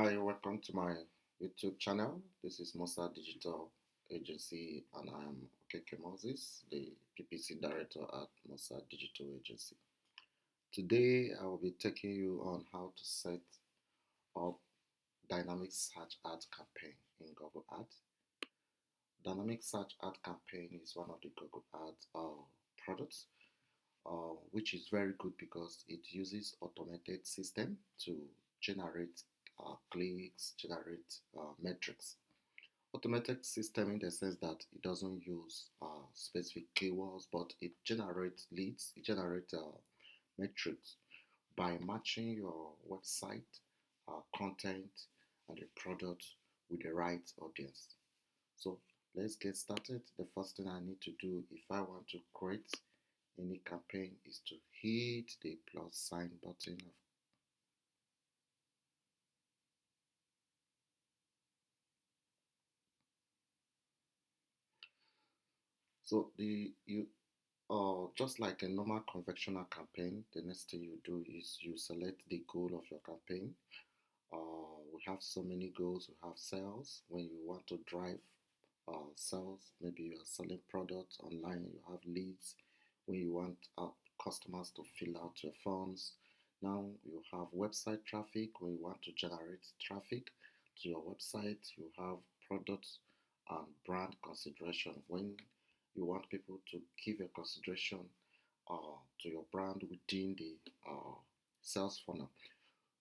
Hi, welcome to my YouTube channel. This is Mosat Digital Agency, and I am Okeke Moses, the PPC Director at Mosat Digital Agency. Today, I will be taking you on how to set up dynamic search ad campaign in Google Ads. Dynamic search ad campaign is one of the Google Ads products, which is very good because it uses automated system to generate clicks, generate metrics. Automated system in the sense that it doesn't use specific keywords, but it generates leads, it generates metrics by matching your website content and the product with the right audience. So let's get started. The first thing I need to do if I want to create any campaign is to hit the plus sign button of so the you just like a normal conventional campaign, the next thing you do is you select the goal of your campaign. We have so many goals. We have sales when you want to drive sales. Maybe you are selling products online. You have leads when you want customers to fill out your forms. Now you have website traffic when you want to generate traffic to your website. You have product and brand consideration when you want people to give a consideration to your brand within the sales funnel.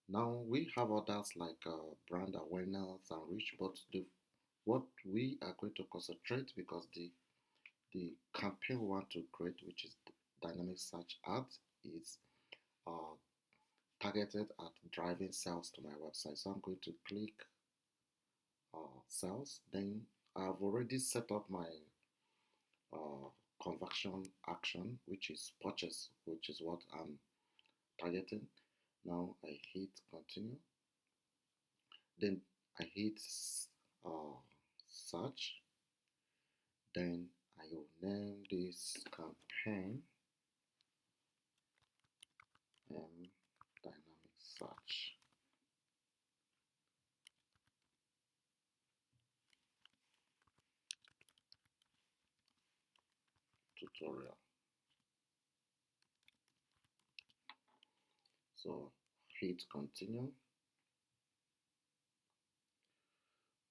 Now we have others like brand awareness and reach, but what we are going to concentrate because the campaign we want to create, which is dynamic search ads, is uh, targeted at driving sales to my website. So I'm going to click sales. Then I've already set up my uh, conversion action, which is purchase, which is what I'm targeting. Now I hit continue. Then I hit uh, search. Then I will name this campaign dynamic search tutorial. So hit continue.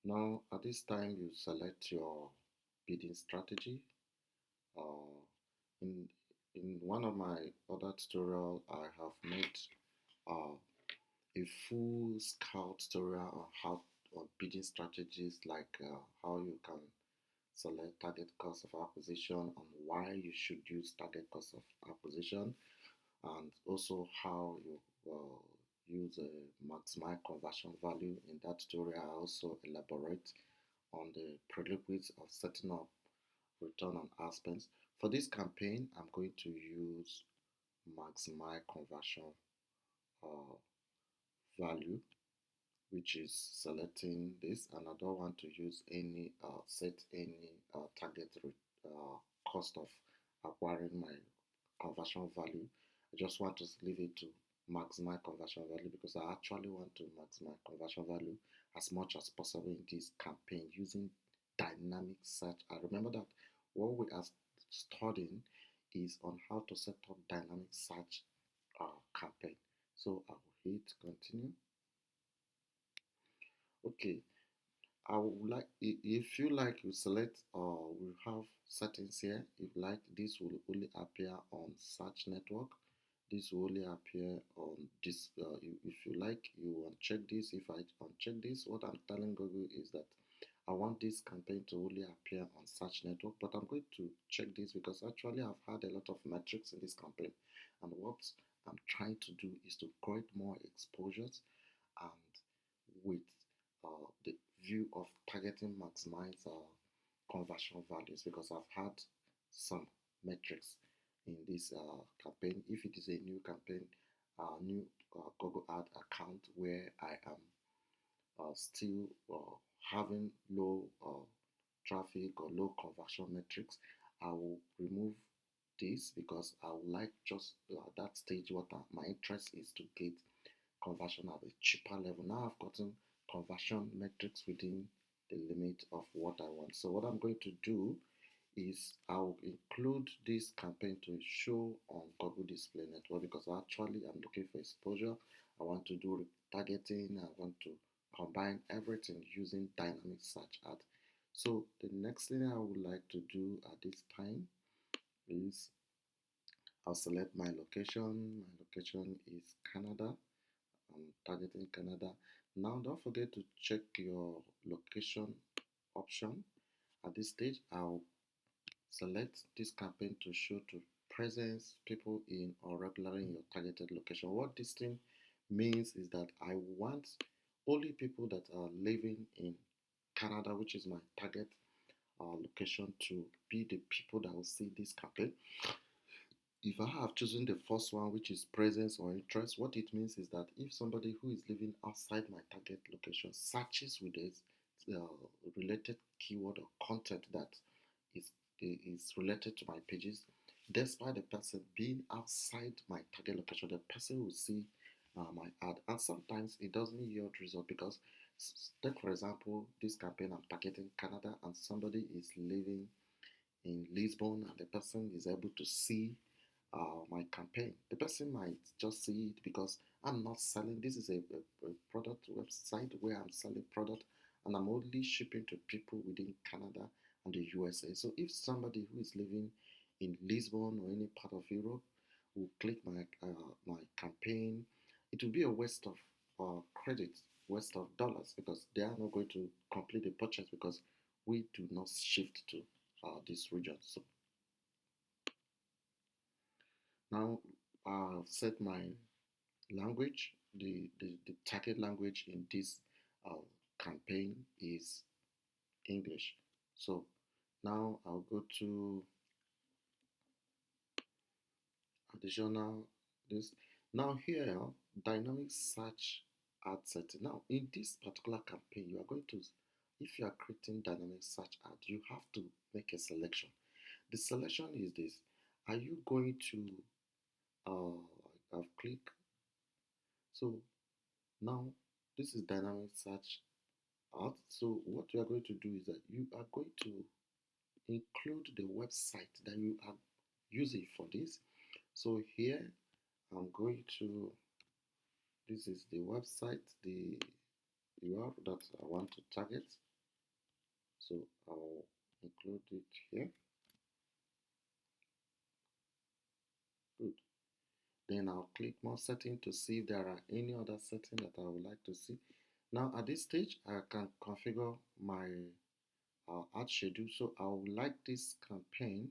Now at this time you select your bidding strategy. Uh, in in one of my other tutorial I have made uh, a full scout tutorial on how on bidding strategies like how you can select target cost of acquisition and why you should use target cost of acquisition, and also how you use a maximize conversion value. In that tutorial I also elaborate on the prerequisites of setting up return on ad spend. For this campaign I'm going to use maximize conversion uh, value, which is selecting this, and I don't want to use any set any target cost of acquiring my conversion value. I just want to leave it to maximize conversion value because I actually want to maximize conversion value as much as possible in this campaign using dynamic search. I remember that what we are studying is on how to set up dynamic search campaign. So I will hit continue. Okay, I would like if you like you select we have settings here. If like this will only appear on search network, this will only appear on this if you like you uncheck this. If I uncheck this, what I'm telling Google is that I want this campaign to only appear on search network, but I'm going to check this because actually I've had a lot of metrics in this campaign, and what I'm trying to do is to create more exposures and with the view of targeting maximize conversion values because I've had some metrics in this campaign. If it is a new campaign, new Google Ad account where I am still having low traffic or low conversion metrics, I will remove this because I would like just at that stage what my interest is to get conversion at a cheaper level. Now I've gotten conversion metrics within the limit of what I want. So what I'm going to do is I'll include this campaign to show on Google Display Network because actually I'm looking for exposure. I want to do targeting. I want to combine everything using dynamic search ad. So the next thing I would like to do at this time is I'll select my location. My location is Canada. I'm targeting Canada. Now don't forget to check your location option. At this stage, I'll select this campaign to show to presence people in or regularly in your targeted location. What this thing means is that I want only people that are living in Canada, which is my target location, to be the people that will see this campaign. If I have chosen the first one, which is presence or interest, what it means is that if somebody who is living outside my target location searches with this uh, related keyword or content that is, is related to my pages, despite the person being outside my target location, the person will see my ad. And sometimes it doesn't yield result because, take for example, this campaign I'm targeting Canada and somebody is living in Lisbon and the person is able to see my campaign. The person might just see it because I'm not selling. This is a product website where I'm selling product and I'm only shipping to people within Canada and the USA. So if somebody who is living in Lisbon or any part of Europe will click my campaign, it will be a waste of credit, waste of dollars because they are not going to complete the purchase because we do not shift to this region. So now I've set my language. The target language in this uh, campaign is English. So now I'll go to additional this. Now here, dynamic search ad setting. Now in this particular campaign, you are going to, if you are creating dynamic search ad, you have to make a selection. The selection is this. Are you going to I've clicked. So now this is dynamic search ad. So what you are going to do is that you are going to include the website that you are using for this. So here I'm going to, this is the website, the URL that I want to target. So I'll include it here. Good. Then I'll click more setting to see if there are any other setting that I would like to see. Now at this stage, I can configure my ad schedule. So I would like this campaign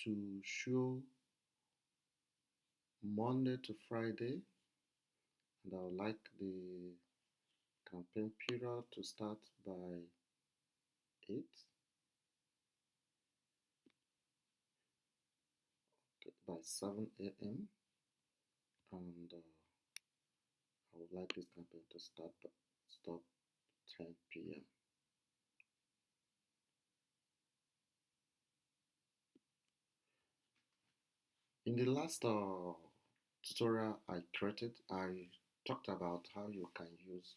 to show Monday to Friday, and I would like the campaign period to start by 8, by 7 a.m. and I would like this campaign to stop 10 p.m. In the last tutorial I created, I talked about how you can use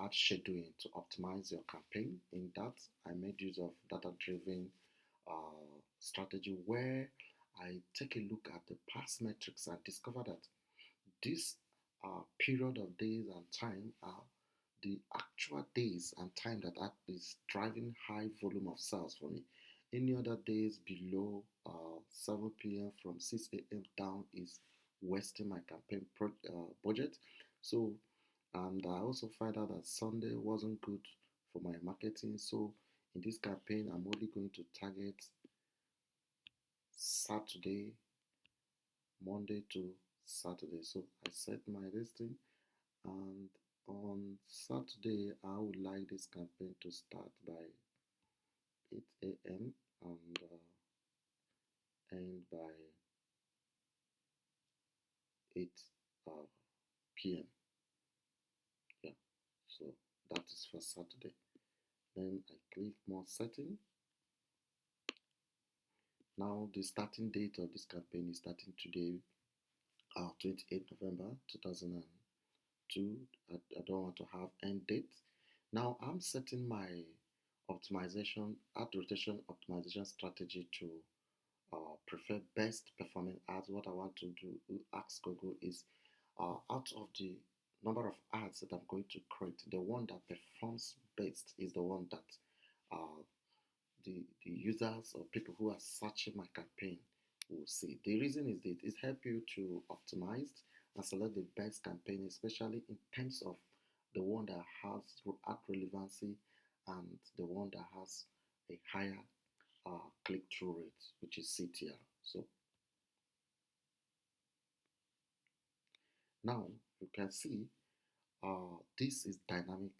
ad scheduling to optimize your campaign. In that, I made use of data-driven strategy where I take a look at the past metrics and discover that this period of days and time are the actual days and time that is driving high volume of sales for me. Any other days below 7 p.m. from 6 a.m. down is wasting my campaign budget. So, and I also find out that Sunday wasn't good for my marketing. So, in this campaign, I'm only going to target Saturday, Monday to Saturday. So, I set my listing, and on Saturday, I would like this campaign to start by 8 a.m. and end by 8 p.m. Yeah, so that is for Saturday. Then I click more setting. Now the starting date of this campaign is starting today, 28 November 2025. to, I don't want to have end date. Now I'm setting my optimization, ad rotation optimization strategy to prefer best performing ads. What I want to do, ask Google is out of the number of ads that I'm going to create, the one that performs best is the one that uh, the users or people who are searching my campaign will see. The reason is that it helps you to optimize and select the best campaign, especially in terms of the one that has ad relevancy and the one that has a higher click-through rate, which is CTR. So now you can see this is dynamic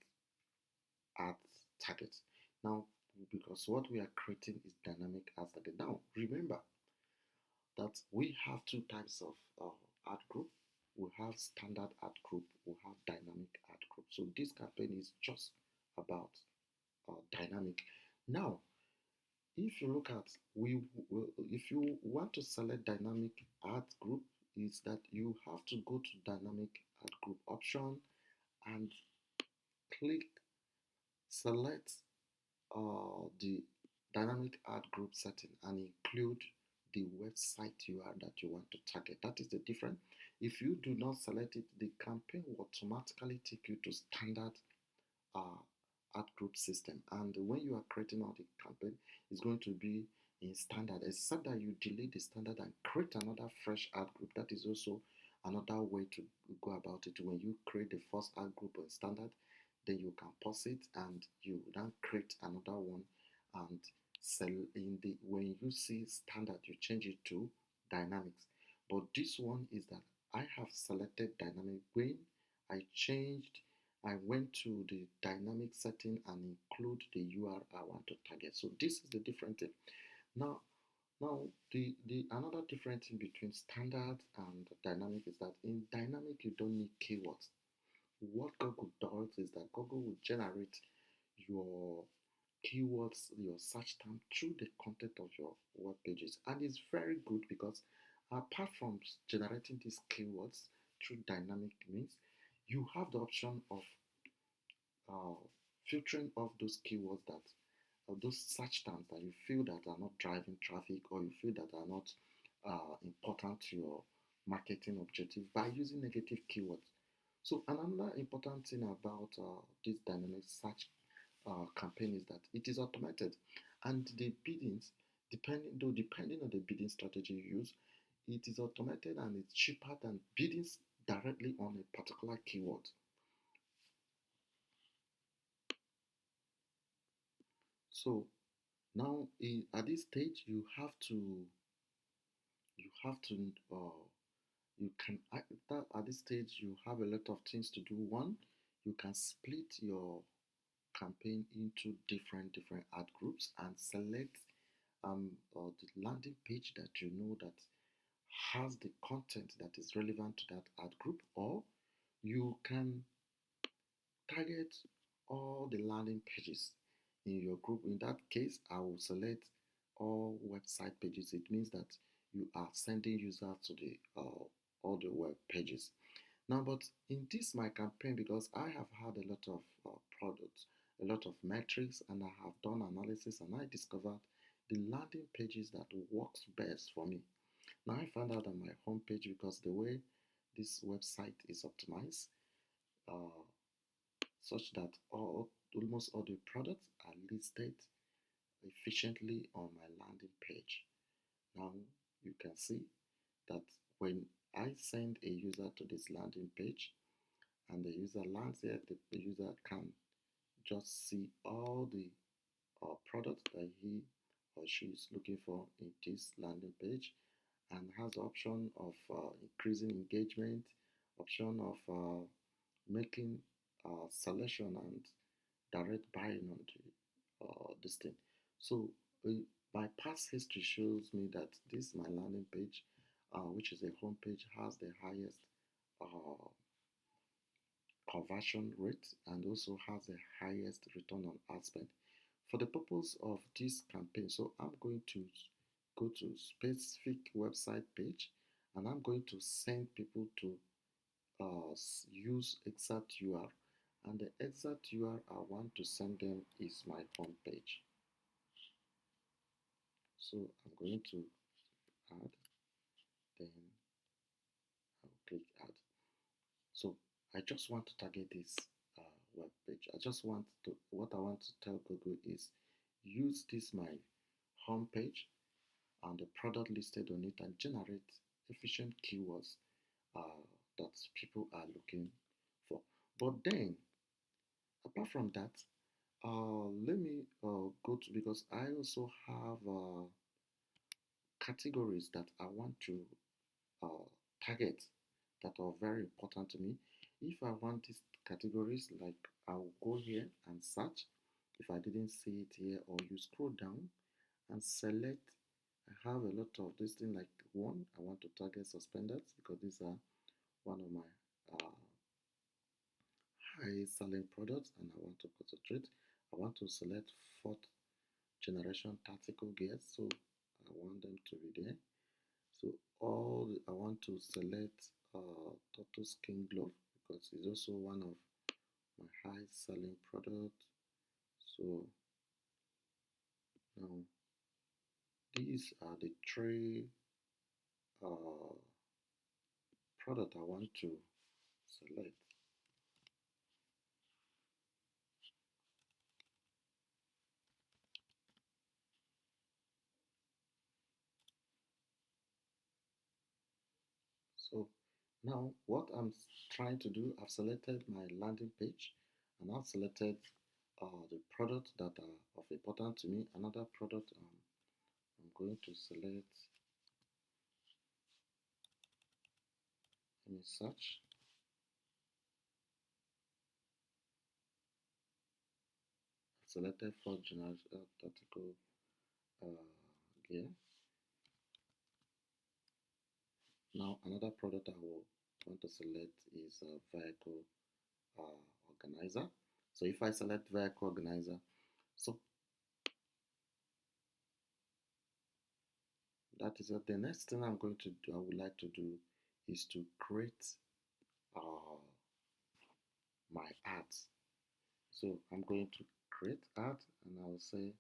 ad target. Now, because what we are creating is dynamic ad target. Now, remember that we have two types of ad group. We have standard ad group, we have dynamic ad group. So this campaign is just about dynamic. Now, if you look at if you want to select dynamic ad group, is that you have to go to dynamic ad group option and click select the dynamic ad group setting and include the website URL that you want to target. That is the difference. If you do not select it, the campaign will automatically take you to standard uh, ad group system. And when you are creating all the campaign, it's going to be in standard, except that you delete the standard and create another fresh ad group. That is also another way to go about it. When you create the first ad group on standard, then you can pause it and you then create another one and sell in the when you see standard you change it to dynamics. But this one is that I have selected dynamic. When I changed I went to the dynamic setting and include the URL I want to target. So this is the different thing. Now, now the another different thing between standard and dynamic is that in dynamic you don't need keywords. What Google does is that Google will generate your keywords, your search term through the content of your web pages, and it's very good because apart from generating these keywords through dynamic means, you have the option of uh, filtering off those keywords that those search terms that you feel that are not driving traffic or you feel that are not important to your marketing objective by using negative keywords. So another important thing about this dynamic search campaign is that it is automated, and the biddings, depending on the bidding strategy you use, it is automated and it's cheaper than bidding directly on a particular keyword. So now, at this stage, you have to you can at this stage you have a lot of things to do. One, you can split your campaign into different ad groups and select the landing page that you know that has the content that is relevant to that ad group, or you can target all the landing pages in your group. In that case, I will select all website pages. It means that you are sending users to the all the web pages. Now, but in this my campaign, because I have had a lot of products, a lot of metrics, and I have done analysis, and I discovered the landing pages that works best for me. Now I found out on my homepage because the way this website is optimized, uh, such that almost all the products are listed efficiently on my landing page. Now you can see that when I send a user to this landing page and the user lands here, the user can just see all the products that he or she is looking for in this landing page, and has the option of increasing engagement, option of making selection and direct buying on this thing. So my past history shows me that this my landing page, which is a home page, has the highest uh, conversion rate and also has the highest return on ad spend. For the purpose of this campaign, so I'm going to go to specific website page and I'm going to send people to use exact URL, and the exact URL I want to send them is my home page. So I'm going to add, then I'll click add. So I just want to target this web page. What I want to tell Google is use this my home page and the product listed on it and generate efficient keywords that people are looking for. But then, apart from that, let me go to, because I also have categories that I want to uh, target that are very important to me. If I want these categories, like I'll go here and search. If I didn't see it here, or you scroll down and select, I have a lot of this thing. Like one, I want to target suspenders because these are one of my high selling products and I want to concentrate. I want to select fourth generation tactical gears, so I want them to be there. So I want to select turtle skin glove because it's also one of my high selling products. So now these are the three uh, product I want to select. So now what I'm trying to do, I've selected my landing page and I've selected the product that are of importance to me. Another product I'm going to select, let me search. I've selected for general tactical gear. Now another product I will want to select is a vehicle organizer. So if I select vehicle organizer, so that is the next thing I'm going to do. I would like to do is to create uh, my ads. So I'm going to create ad and I'll say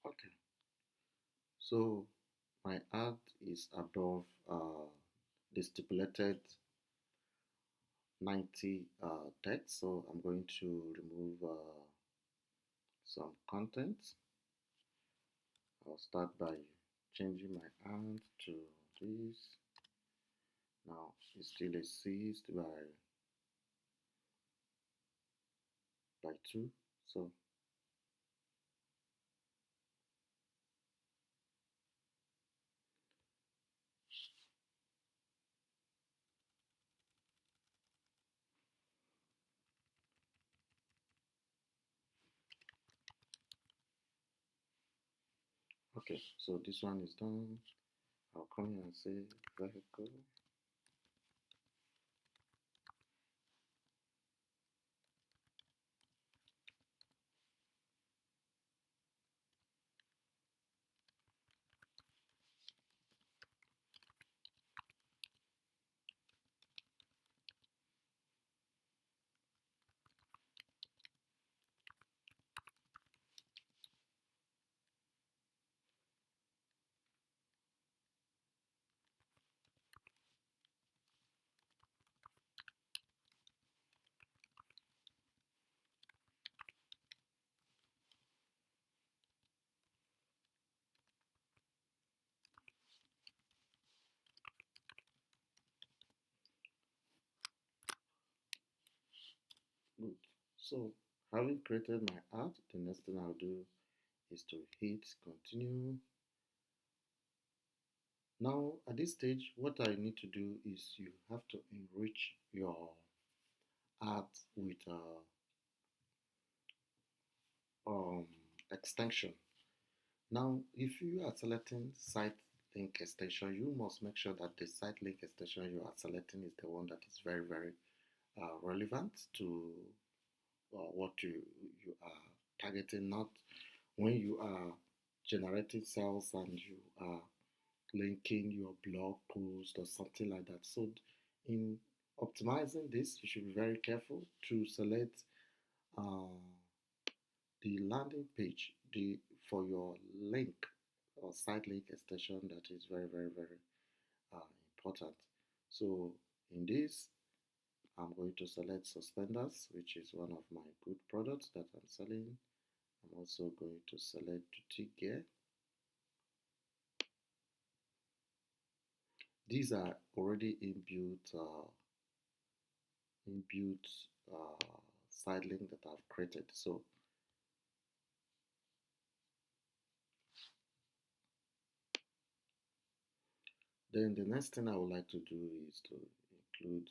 okay. So my ad is above the stipulated 90 text, so I'm going to remove some content. I'll start by changing my ad to this. Now it's still exceeds by 2. So okay, so this one is done. I'll come here and say vehicle. So having created my ad, the next thing I'll do is to hit continue. Now at this stage, what I need to do is you have to enrich your ad with um, extension. Now, if you are selecting site link extension, you must make sure that the site link extension you are selecting is the one that is very, very relevant to what you are targeting. Not when you are generating sales and you are linking your blog post or something like that. So, in optimizing this, you should be very careful to select uh, the landing page for your link or site link extension that is very, very, very important. So in this, I'm going to select suspenders, which is one of my good products that I'm selling. I'm also going to select duty gear. These are already inbuilt side link that I've created. So then the next thing I would like to do is to include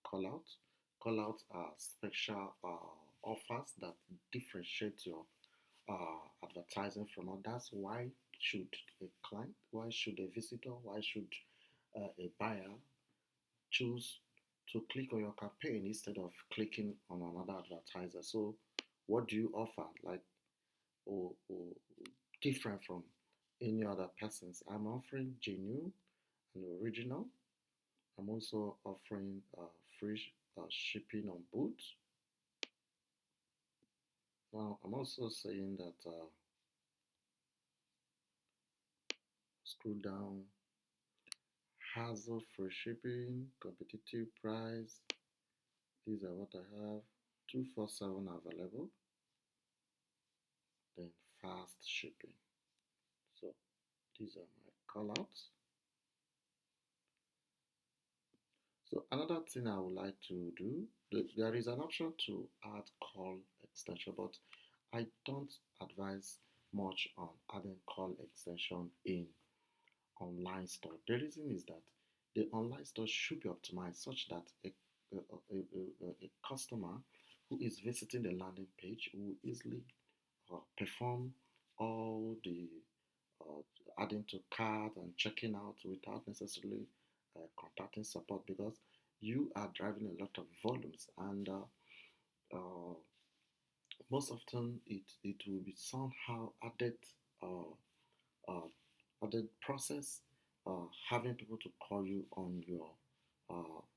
callouts. Callouts are special offers that differentiate your advertising from others. Why should a client, why should a visitor, why should a buyer choose to click on your campaign instead of clicking on another advertiser? So, what do you offer, like, or different from any other persons? I'm offering genuine and original. I'm also offering free shipping on boots. Now, I'm also saying that scroll down, hassle free shipping, competitive price. These are what I have. 247 available. Then fast shipping. So these are my callouts. So another thing I would like to do, there is an option to add call extension, but I don't advise much on adding call extension in online store. The reason is that the online store should be optimized such that a customer who is visiting the landing page will easily perform all the adding to cart and checking out without necessarily contacting support, because you are driving a lot of volumes, and uh, most often it will be somehow uh, uh, added process, having people to call you on your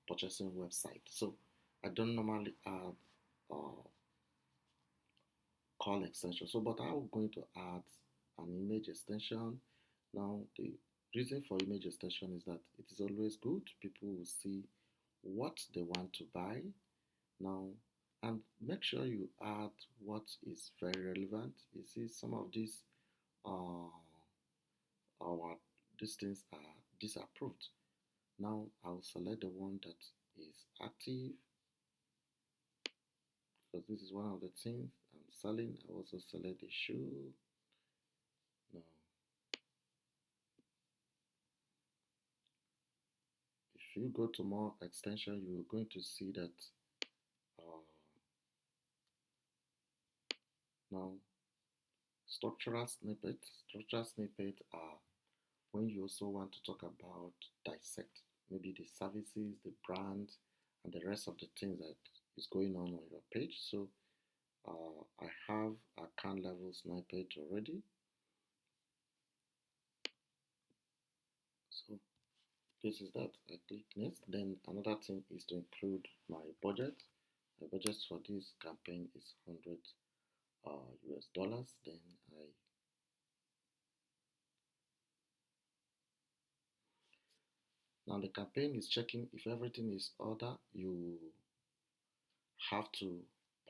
purchasing website. So I don't normally add call extension. So, but I'm going to add an image extension. Now, the reason for image extension is that it is always good. People will see what they want to buy now, and make sure you add what is very relevant. You see, some of these uh, our these things are disapproved. Now, I'll select the one that is active because this is one of the things I'm selling. I also select the shoe. Now, if you go to more extension, you're going to see that uh, now structural snippet are when you also want to talk about dissect maybe the services, the brand, and the rest of the things that is going on your page. So I have account level snippet already. So this is that. I click next. Then another thing is to include my budget. My budget for this campaign is 100 US dollars. Then I now the campaign is checking if everything is order. You have to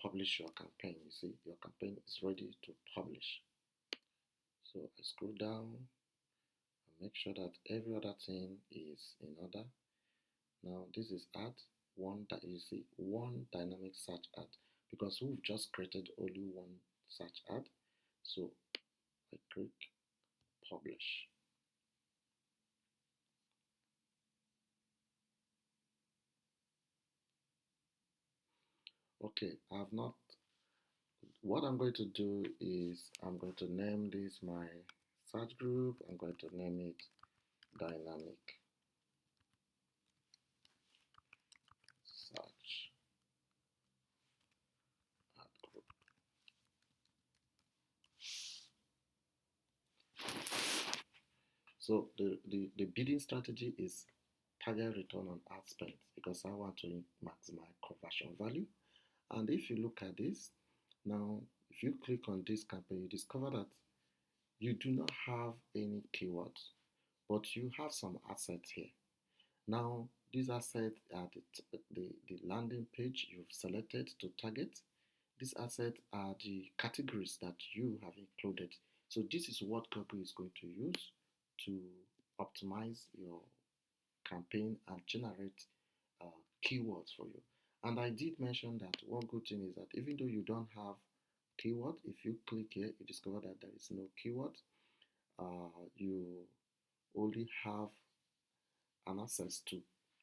publish your campaign. You see, your campaign is ready to publish. So I scroll down and make sure that every other thing is in order. Now this is ad one that you see one dynamic search ad, because we've just created only one search ad. So I click publish. Okay, I have not. What I'm going to do is I'm going to name this my search group. I'm going to name it dynamic search ad group. So the bidding strategy is target return on ad spend because I want to maximize conversion value. And if you look at this, now if you click on this campaign, you discover that you do not have any keywords, but you have some assets here. Now, these assets are the landing page you've selected to target. These assets are the categories that you have included. So this is what Google is going to use to optimize your campaign and generate uh, keywords for you. And I did mention that one good thing is that even though you don't have keyword, if you click here, you discover that there is no keyword. You only have an access to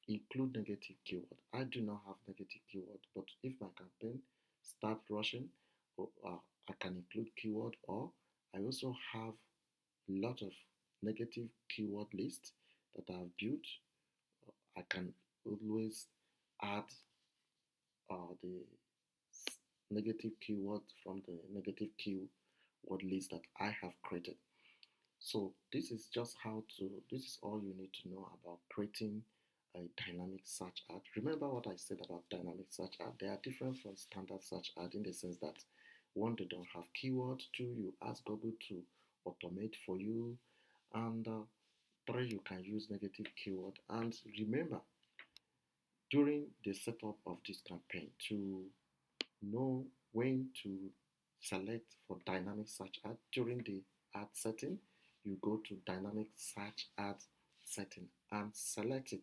include negative keyword. I do not have negative keyword, but if my campaign start rushing, I can include keyword, or I also have a lot of negative keyword list that I've built. I can always add the negative keyword from the negative keyword list that I have created. So this is just how to, this is all you need to know about creating a dynamic search ad. Remember what I said about dynamic search ad. They are different from standard search ad in the sense that one, they don't have keywords. Two, you ask Google to automate for you. And three, you can use negative keyword. And remember, during the setup of this campaign, to know when to select for dynamic search ad during the ad setting, you go to dynamic search ad setting and select it.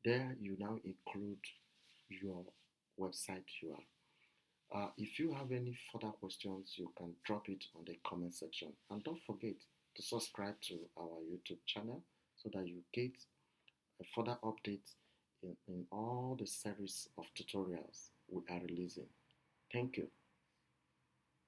There you now include your website URL. If you have any further questions, you can drop it on the comment section, and don't forget to subscribe to our YouTube channel so that you get a further updates in all the series of tutorials we are releasing. Thank you.